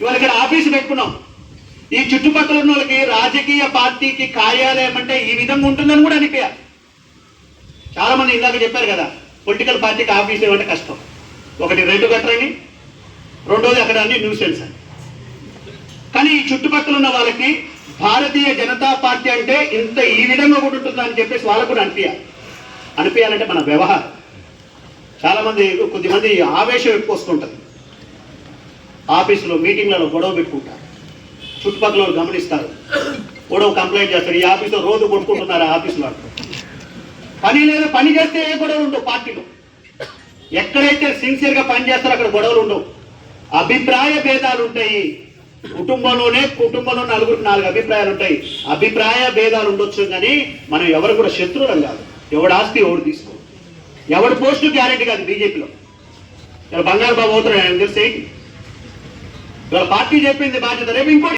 ఇవాళ ఇక్కడ ఆఫీసు పెట్టుకున్నాం. ఈ చుట్టుపక్కల ఉన్న వాళ్ళకి రాజకీయ పార్టీకి కార్యాలయం అంటే ఈ విధంగా ఉంటుందని కూడా అనిపించాలి. చాలా మంది ఇందాక చెప్పారు కదా, పొలిటికల్ పార్టీకి ఆఫీసు ఏమంటే కష్టం. ఒకటి రెంట్ కట్టరని, రెండోది అక్కడ అన్ని న్యూసెన్స్ అని. కానీ ఈ చుట్టుపక్కల ఉన్న వాళ్ళకి భారతీయ జనతా పార్టీ అంటే ఇంత ఈ విధంగా కూడా ఉంటుందని చెప్పేసి వాళ్ళకు కూడా అనిపించాలంటే మన వ్యవహారం. చాలా మంది కొద్దిమంది ఆవేశం ఎక్కువ వస్తుంటుంది. ఆఫీసులో మీటింగ్లలో గొడవ పెట్టుకుంటారు, చుట్టుపక్కల వాళ్ళు గమనిస్తారు, గొడవ కంప్లైంట్ చేస్తారు. ఈ ఆఫీసులో రోజు కొట్టుకుంటున్నారు. ఆఫీసులో పని లేదు, పని చేస్తే ఏ గొడవలు ఉండవు. పార్టీలో ఎక్కడైతే సిన్సియర్గా పని చేస్తారో అక్కడ గొడవలు ఉండవు. అభిప్రాయ భేదాలు ఉంటాయి. కుటుంబంలో నలుగురికి 4 అభిప్రాయాలు ఉంటాయి. అభిప్రాయ భేదాలు ఉండొచ్చు, కానీ మనం ఎవరు కూడా శత్రువులం కాదు. ఎవడు ఆస్తి ఎవడు తీసుకో, ఎవడు పోస్టు గ్యారెంటీ కాదు. బీజేపీలో ఇలా బంగారు బాబు అవుతున్నాడు, తెలిసి ఇవాళ పార్టీ చెప్పింది బాధ్యత, రేపు ఇంకోటి